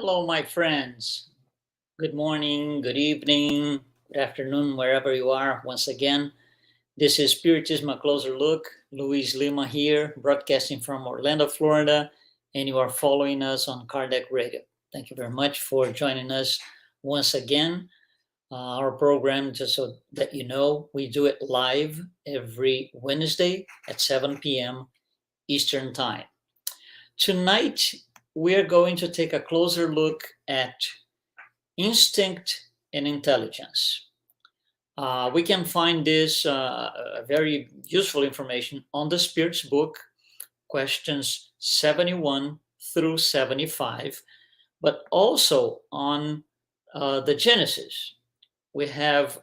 Hello, my friends. Good morning, good evening, good afternoon, wherever you are. Once again, this is Spiritism, a closer look. Luiz Lima here, broadcasting from Orlando, Florida, and you are following us on Kardec Radio. Thank you very much for joining us once again. Our program, just so that you know, we do it live every Wednesday at 7 p.m. Eastern Time. Tonight, we are going to take a closer look at instinct and intelligence. We can find this very useful information on the Spirit's book, questions 71 through 75, but also on the Genesis. We have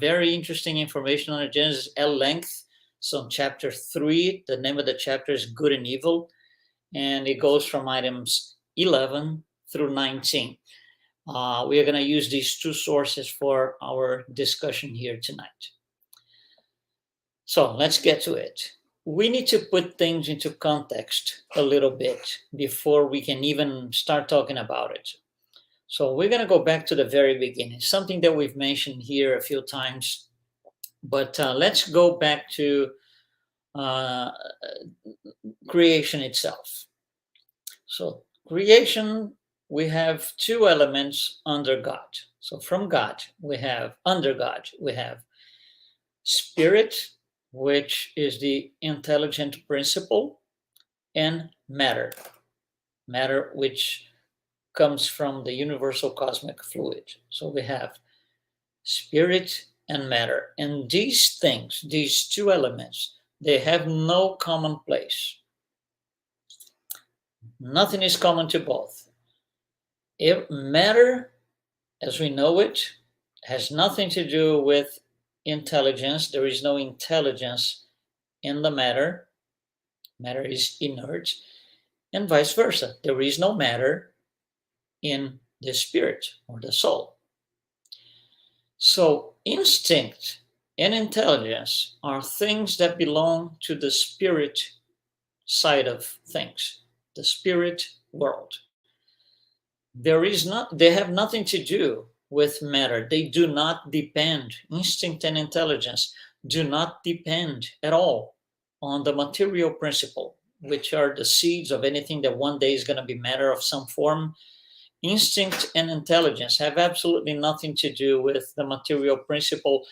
very interesting information on the Genesis at length. So, chapter 3, the name of the chapter is Good and Evil, and it goes from items 11 through 19. We are going to use these two sources for our discussion here tonight. So let's get to it. We need to put things into context a little bit before we can even start talking about it. So we're going to go back to the very beginning, something that we've mentioned here a few times, but let's go back to uh, creation itself. So creation, we have two elements under God. So from God, under God, we have spirit, which is the intelligent principle, and matter, which comes from the universal cosmic fluid. So we have spirit and matter. And these things, these two elements, they have no common place. Nothing is common to both. If matter, as we know it, has nothing to do with intelligence. There is no intelligence in the matter. Matter is inert, and vice versa. There is no matter in the spirit or the soul. So, instinct and intelligence are things that belong to the spirit side of things, the spirit world. They have nothing to do with matter. They do not depend. Instinct and intelligence do not depend at all on the material principle, which are the seeds of anything that one day is going to be matter of some form. Instinct and intelligence have absolutely nothing to do with the material principle,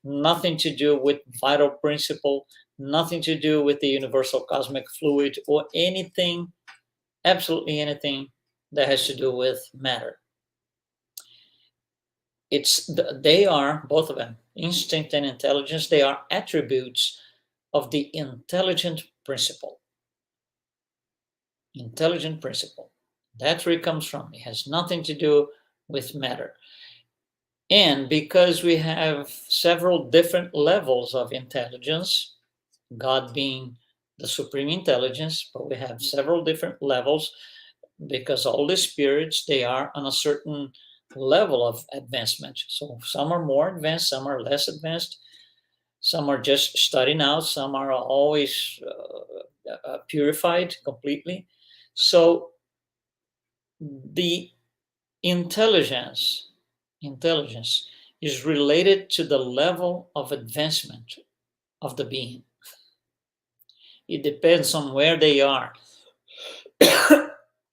nothing to do with vital principle, nothing to do with the universal cosmic fluid, or anything, absolutely anything that has to do with matter. They are, both of them, instinct and intelligence, they are attributes of the intelligent principle. Intelligent principle. That's where it comes from. It has nothing to do with matter. And because we have several different levels of intelligence, God being the supreme intelligence, but we have several different levels because all the spirits, they are on a certain level of advancement. So some are more advanced, some are less advanced, some are just starting out, some are always purified completely. So the intelligence is related to the level of advancement of the being. It depends on where they are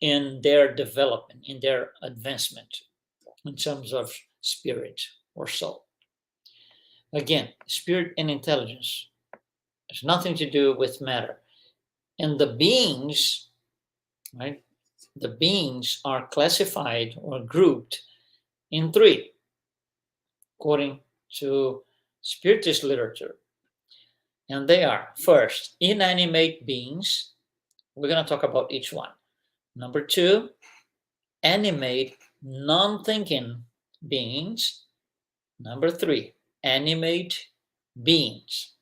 in their development, in their advancement in terms of spirit or soul. Again, spirit and intelligence has nothing to do with matter. And the beings, right? The beings are classified or grouped in three, according to Spiritist literature. And they are, first, inanimate beings. We're going to talk about each one. Number two, animate, non-thinking beings. Number three, animate beings.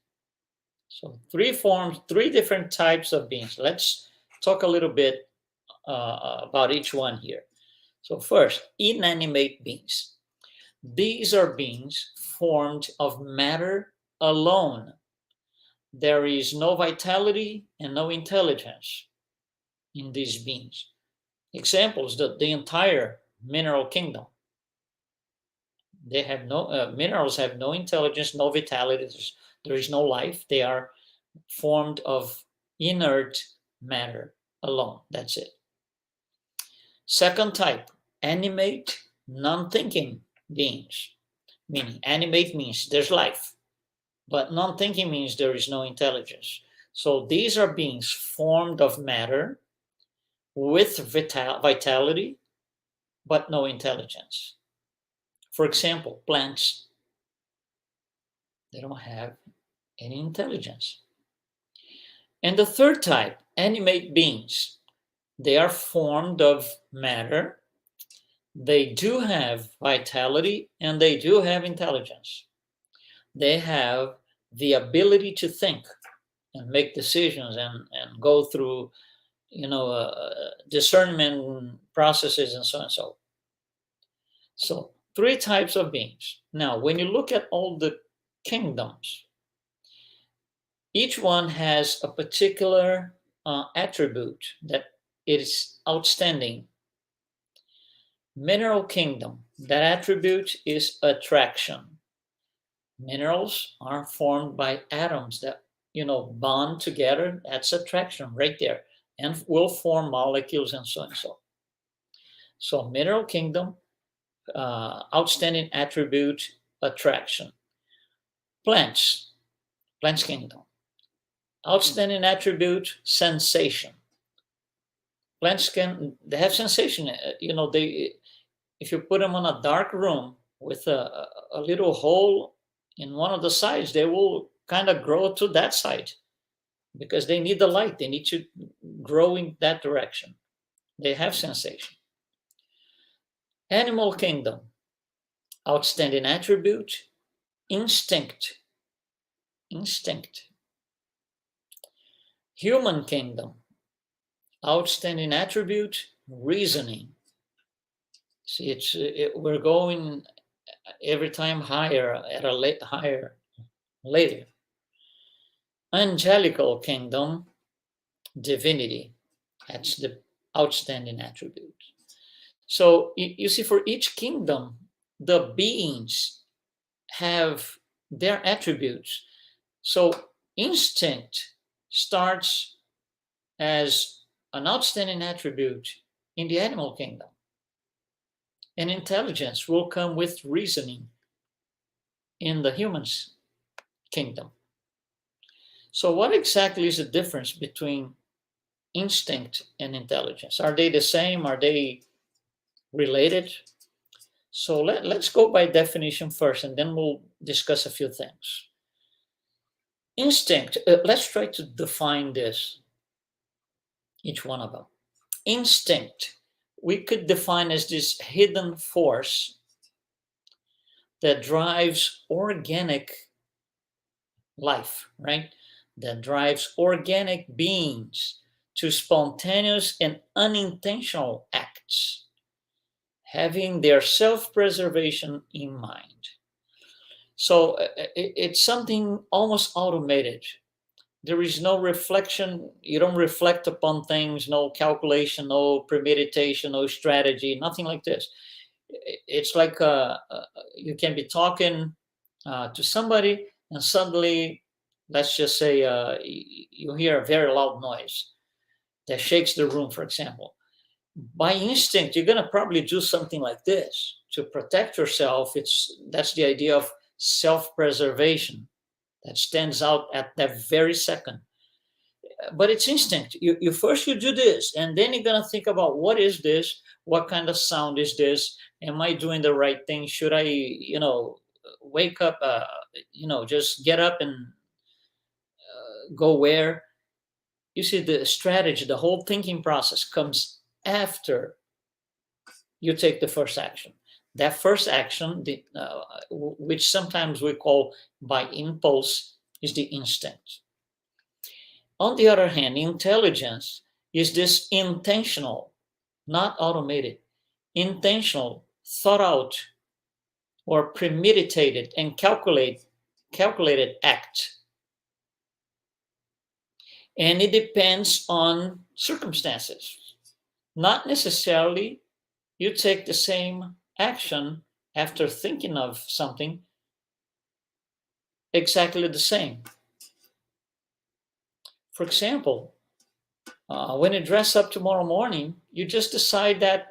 So three different types of beings. Let's talk a little bit about each one here. So first, inanimate beings. These are beings formed of matter alone. There is no vitality and no intelligence in these beings. Examples: the entire mineral kingdom. They have no minerals have no intelligence, no vitality. There is no life. They are formed of inert matter alone. That's it. Second type, animate, non-thinking beings. Meaning, animate means there's life, but non-thinking means there is no intelligence. So these are beings formed of matter with vitality, but no intelligence. For example, plants, they don't have any intelligence. And the third type, animate beings, they are formed of matter. They do have vitality and they do have intelligence. They have the ability to think and make decisions and go through, discernment processes and so on and so. So, three types of beings. Now, when you look at all the kingdoms, each one has a particular attribute that is outstanding. Mineral kingdom, that attribute is attraction. Minerals are formed by atoms that bond together. That's attraction right there, and will form molecules and so and so. So mineral kingdom, outstanding attribute, attraction. Plants kingdom, outstanding attribute, sensation. Plants they have sensation. They, if you put them on a dark room with a little hole in one of the sides, they will kind of grow to that side because they need the light. They need to grow in that direction. They have sensation. Animal kingdom, outstanding attribute, instinct. Human kingdom, outstanding attribute, reasoning. See, we're going every time higher at a higher later. Angelical kingdom, divinity. That's the outstanding attribute. So you see, for each kingdom, the beings have their attributes. So instinct starts as an outstanding attribute in the animal kingdom. And intelligence will come with reasoning in the human's kingdom. So what exactly is the difference between instinct and intelligence? Are they the same? Are they related? So let's go by definition first, and then we'll discuss a few things. Instinct, let's try to define this, each one of them. Instinct, we could define as this hidden force that drives organic life, right? That drives organic beings to spontaneous and unintentional acts, having their self-preservation in mind. So it's something almost automated. There is no reflection. You don't reflect upon things, no calculation, no premeditation, no strategy, nothing like this. It's like you can be talking to somebody and suddenly, let's just say, you hear a very loud noise that shakes the room, for example. By instinct, you're going to probably do something like this to protect yourself. That's the idea of self-preservation that stands out at that very second. But it's instinct. You first you do this, and then you're going to think about, what is this? What kind of sound is this? Am I doing the right thing? Should I, wake up, just get up and go where? You see, the strategy, the whole thinking process comes after you take the first action. That first action, which sometimes we call by impulse, is the instinct. On the other hand, intelligence is this intentional, not automated, intentional, thought out, or premeditated and calculated act. And it depends on circumstances. Not necessarily you take the same action after thinking of something exactly the same. For example, when you dress up tomorrow morning, you just decide that,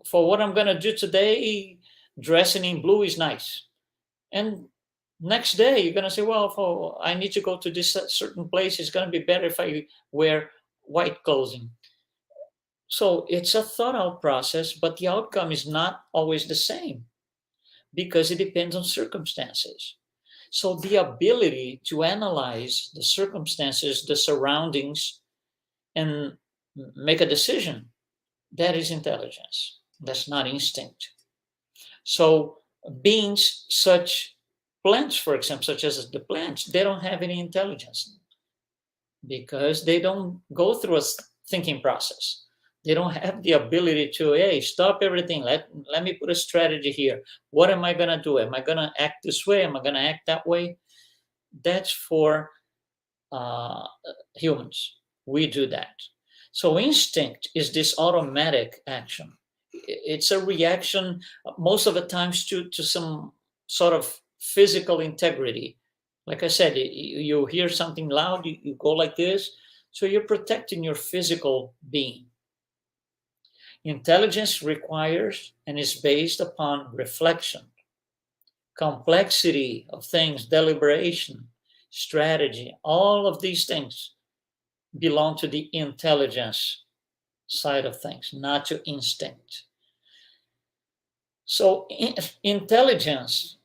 for what I'm going to do today, dressing in blue is nice. And next day, you're going to say, well, I need to go to this certain place. It's going to be better if I wear white clothing. So it's a thought out process, but the outcome is not always the same because it depends on circumstances. So the ability to analyze the circumstances, the surroundings, and make a decision, that is intelligence. That's not instinct. So beings such plants, for example, such as the plants, they don't have any intelligence because they don't go through a thinking process. They don't have the ability to, hey, stop everything. Let me put a strategy here. What am I going to do? Am I going to act this way? Am I going to act that way? That's for uh, humans. We do that. So instinct is this automatic action. It's a reaction most of the times to some sort of physical integrity. Like I said, you hear something loud, you go like this. So you're protecting your physical being. Intelligence requires and is based upon reflection, complexity of things, deliberation, strategy. All of these things belong to the intelligence side of things, not to instinct. So, intelligence,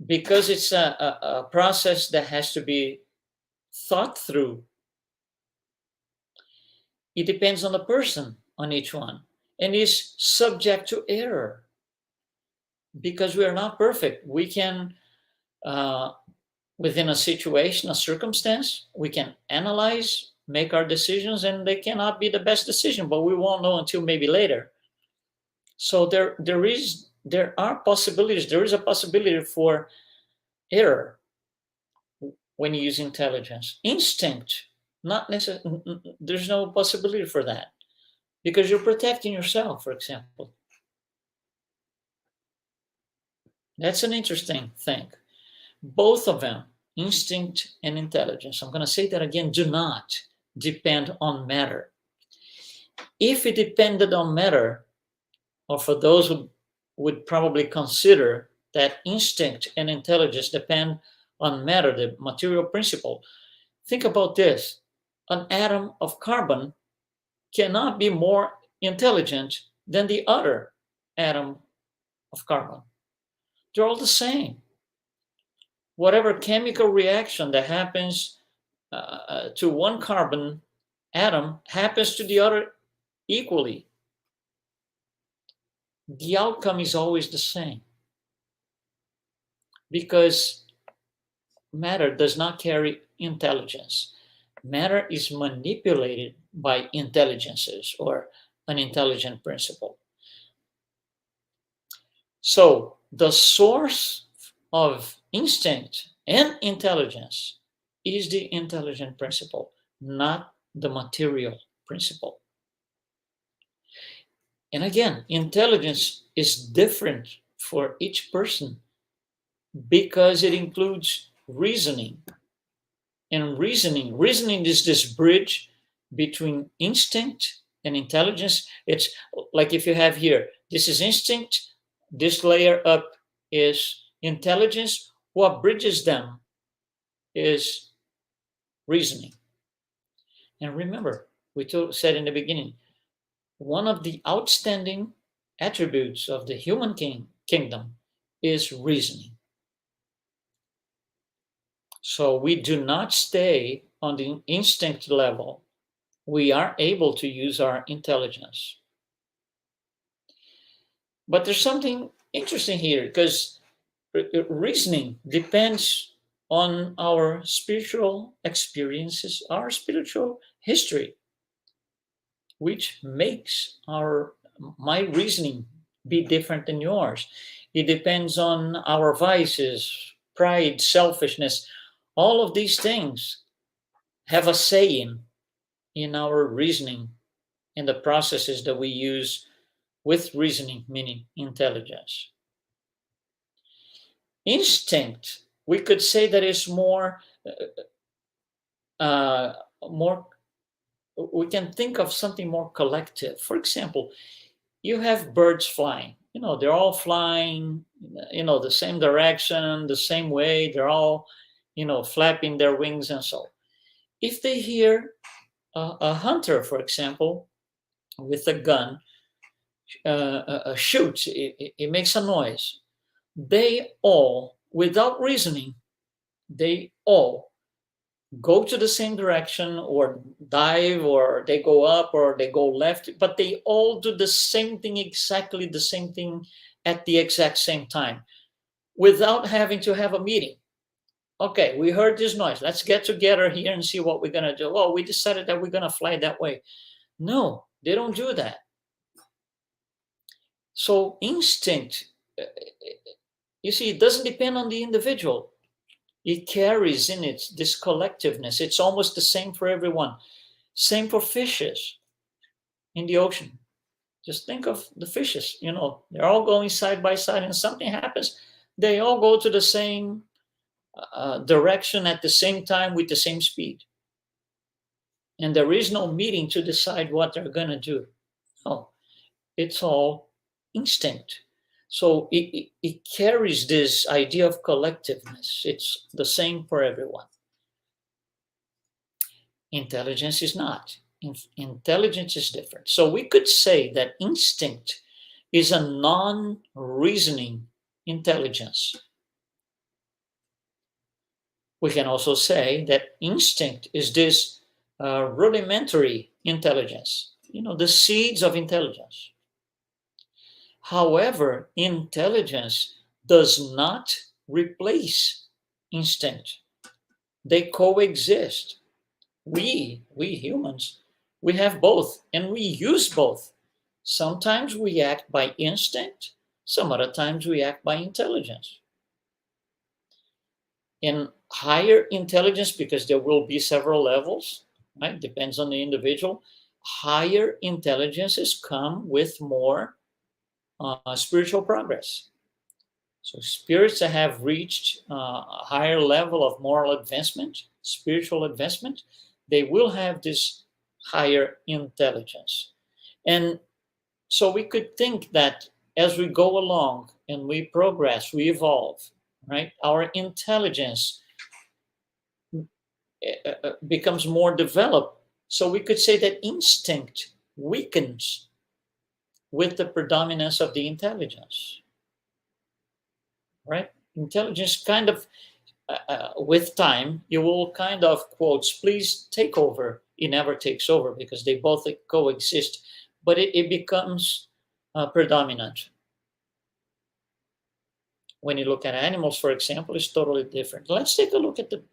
because it's a process that has to be thought through, it depends on the person, on each one, and is subject to error because we are not perfect. We can, within a situation, a circumstance, we can analyze, make our decisions, and they cannot be the best decision, but we won't know until maybe later. So there are possibilities. There is a possibility for error when you use intelligence. Instinct, not necessarily. There's no possibility for that because you're protecting yourself. For example, that's an interesting thing. Both of them, instinct and intelligence. I'm going to say that again. Do not depend on matter. If it depended on matter, or for those who would probably consider that instinct and intelligence depend on matter, the material principle. Think about this. An atom of carbon cannot be more intelligent than the other atom of carbon. They're all the same. Whatever chemical reaction that happens to one carbon atom happens to the other equally. The outcome is always the same because matter does not carry intelligence. Matter is manipulated by intelligences or an intelligent principle. So the source of instinct and intelligence is the intelligent principle, not the material principle. And again, intelligence is different for each person because it includes reasoning. And reasoning is this bridge between instinct and intelligence. It's like if you have here, this is instinct, this layer up is intelligence. What bridges them is reasoning. And remember, we said in the beginning, one of the outstanding attributes of the human kingdom is reasoning. So we do not stay on the instinct level. We are able to use our intelligence. But there's something interesting here because reasoning depends on our spiritual experiences, our spiritual history, which makes my reasoning be different than yours. It depends on our vices, pride, selfishness. All of these things have a say in our reasoning and the processes that we use with reasoning, meaning intelligence. Instinct, we could say that is more, more. We can think of something more collective. For example, you have birds flying. They're all flying. The same direction, the same way. They're all, flapping their wings and so. If they hear a hunter, for example, with a gun, shoots, it makes a noise. They all, without reasoning, they all go to the same direction or dive or they go up or they go left, but they all do the same thing, exactly the same thing at the exact same time without having to have a meeting. Okay, we heard this noise. Let's get together here and see what we're going to do. Oh, we decided that we're going to fly that way. No, they don't do that. So instinct, you see, it doesn't depend on the individual. It carries in it this collectiveness. It's almost the same for everyone. Same for fishes in the ocean. Just think of the fishes, they're all going side by side and something happens. They all go to the same direction at the same time with the same speed. And there is no meeting to decide what they're going to do. No, it's all instinct. So it carries this idea of collectiveness. It's the same for everyone. Intelligence is not. Intelligence is different. So we could say that instinct is a non-reasoning intelligence. We can also say that instinct is this rudimentary intelligence, the seeds of intelligence. However, intelligence does not replace instinct. They coexist. We humans, we have both and we use both. Sometimes we act by instinct, some other times we act by intelligence. In higher intelligence, because there will be several levels, right? Depends on the individual. Higher intelligences come with more spiritual progress. So spirits that have reached a higher level of moral advancement, spiritual advancement, they will have this higher intelligence. And so we could think that as we go along and we progress, we evolve, right? Our intelligence becomes more developed. So we could say that instinct weakens with the predominance of the intelligence, right? Intelligence kind of, with time, you will kind of, quotes, please take over. It never takes over because they both coexist, but it becomes predominant. When you look at animals, for example, it's totally different. Let's take a look at the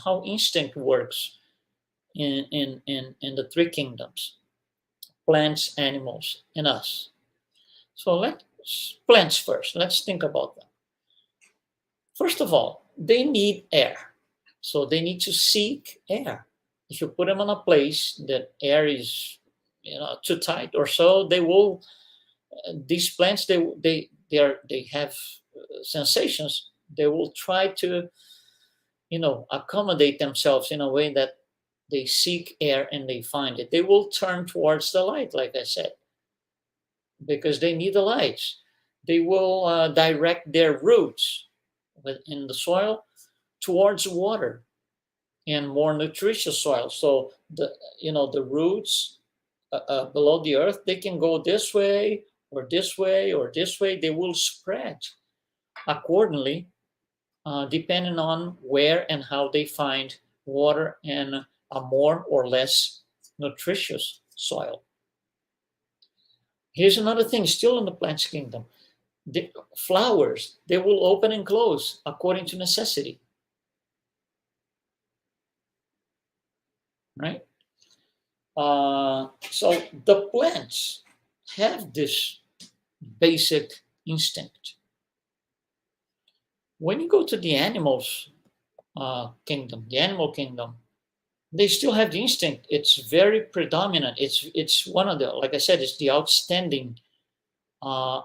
how instinct works in the three kingdoms: plants, animals, and us. So let's plants first. Let's think about them. First of all, they need air. So they need to seek air. If you put them on a place that air is, too tight or so, they will. These plants, they have sensations. They will try to, accommodate themselves in a way that they seek air and they find it. They will turn towards the light, like I said, because they need the light. They will direct their roots in the soil towards water and more nutritious soil. So the roots below the earth, they can go this way or this way or this way. They will spread accordingly, depending on where and how they find water and a more or less nutritious soil. Here's another thing, still in the plants kingdom. The flowers, they will open and close according to necessity. Right? So the plants have this basic instinct. When you go to the animals kingdom, the animal kingdom, they still have the instinct. It's very predominant. It's one of the, like I said, it's the outstanding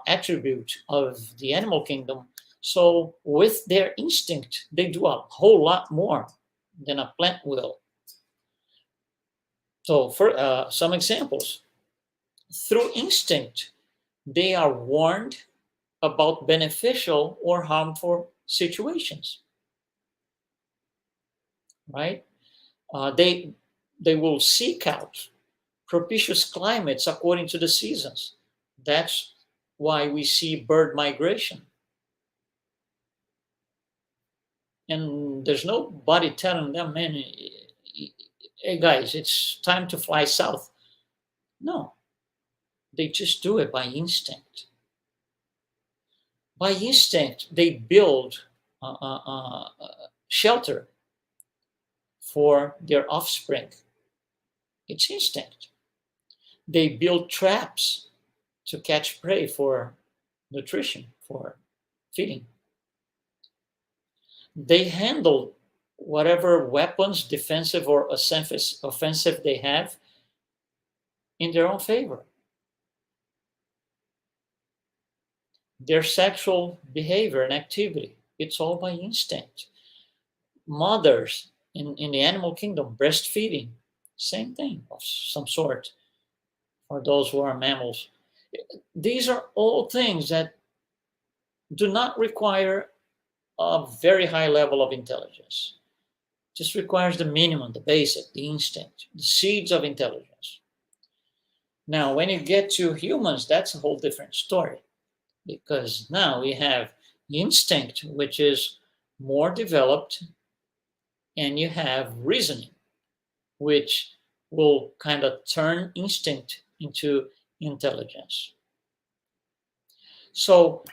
attribute of the animal kingdom. So with their instinct, they do a whole lot more than a plant will. So for some examples, through instinct, they are warned about beneficial or harmful situations, right? They will seek out propitious climates according to the seasons. That's why we see bird migration. And there's nobody telling them, man, hey guys, it's time to fly south. No, they just do it by instinct. By instinct, they build shelter for their offspring. It's instinct. They build traps to catch prey for nutrition, for feeding. They handle whatever weapons, defensive or offensive they have, in their own favor. Their sexual behavior and activity, it's all by instinct. Mothers in the animal kingdom, breastfeeding, same thing of some sort for those who are mammals. These are all things that do not require a very high level of intelligence. Just requires the minimum, the basic, the instinct, the seeds of intelligence. Now, when you get to humans, that's a whole different story, because now we have instinct, which is more developed, and you have reasoning, which will kind of turn instinct into intelligence. So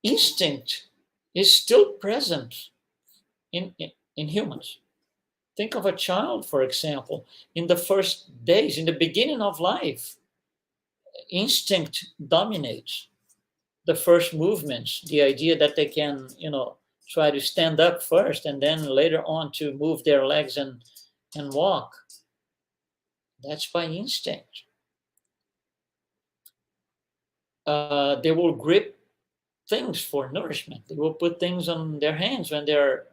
instinct is still present in humans. Think of a child, for example, in the first days, in the beginning of life, instinct dominates the first movements, the idea that they can, try to stand up first and then later on to move their legs and walk. That's by instinct. They will grip things for nourishment. They will put things on their hands when they're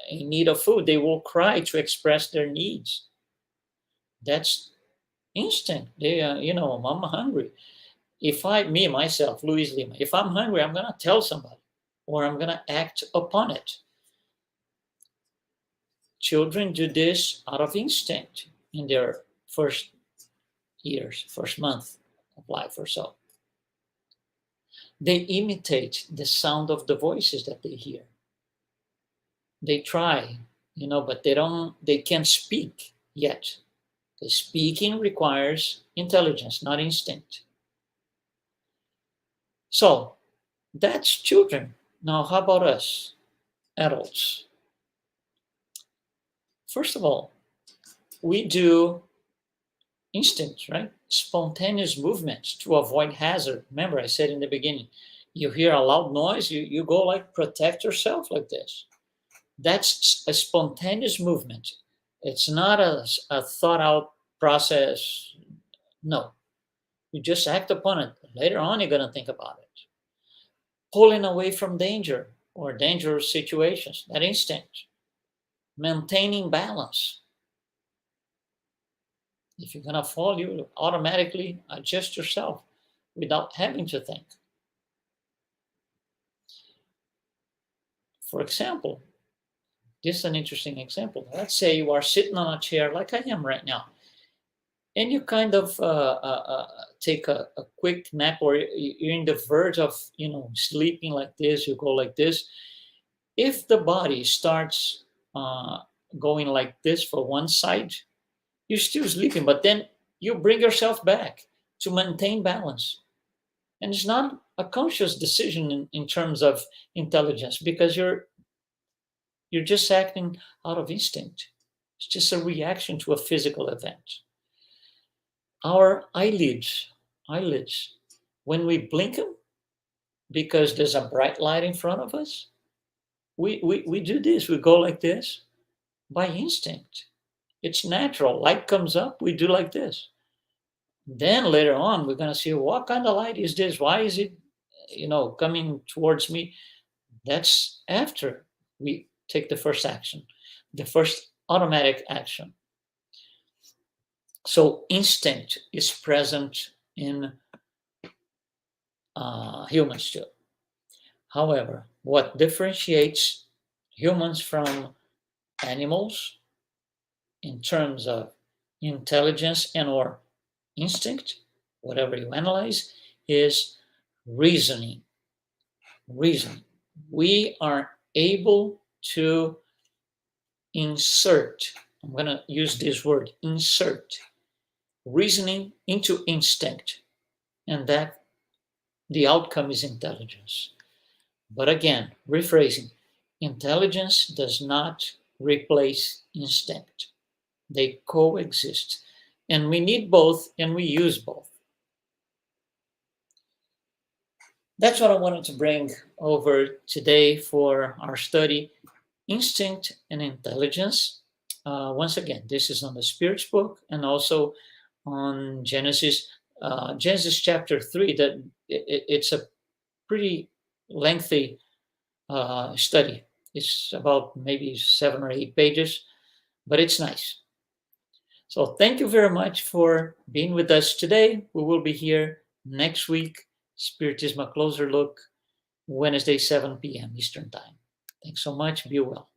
in need of food. They will cry to express their needs. That's instinct. They, I'm hungry. If myself, Luiz Lima, if I'm hungry, I'm going to tell somebody or I'm going to act upon it. Children do this out of instinct in their first years, first month of life or so. They imitate the sound of the voices that they hear. They try, but they can't speak yet. The speaking requires intelligence, not instinct. So that's children. Now, how about us, adults? First of all, we do instincts, right? Spontaneous movements to avoid hazard. Remember, I said in the beginning, you hear a loud noise, you go like protect yourself like this. That's a spontaneous movement. It's not a thought out process. No, you just act upon it. Later on, you're going to think about it. Pulling away from danger or dangerous situations, that instinct. Maintaining balance. If you're going to fall, you automatically adjust yourself without having to think. For example, this is an interesting example. Let's say you are sitting on a chair like I am right now, and you kind of take a quick nap, or you're in the verge of sleeping like this. You go like this. If the body starts going like this for one side, you're still sleeping, but then you bring yourself back to maintain balance. And it's not a conscious decision in terms of intelligence, because you're just acting out of instinct. It's just a reaction to a physical event. Our eyelids, when we blink them, because there's a bright light in front of us, we do this. We go like this by instinct. It's natural. Light comes up, we do like this. Then later on, we're going to see what kind of light is this? Why is it, coming towards me? That's after we take the first action, the first automatic action. So instinct is present in humans too. However, what differentiates humans from animals in terms of intelligence and or instinct, whatever you analyze, is reasoning. Reasoning. We are able to insert, I'm going to use this word, insert reasoning into instinct, and that the outcome is intelligence. But again, rephrasing, intelligence does not replace instinct. They coexist. And we need both, and we use both. That's what I wanted to bring over today for our study, instinct and intelligence. Once again, this is on the Spirits book and also on Genesis chapter 3. That it's a pretty lengthy study. It's about maybe 7 or 8 pages, but it's nice. So thank you very much for being with us today. We will be here next week, Spiritism, a closer look, Wednesday, 7 p.m. Eastern Time. Thanks so much. Be well.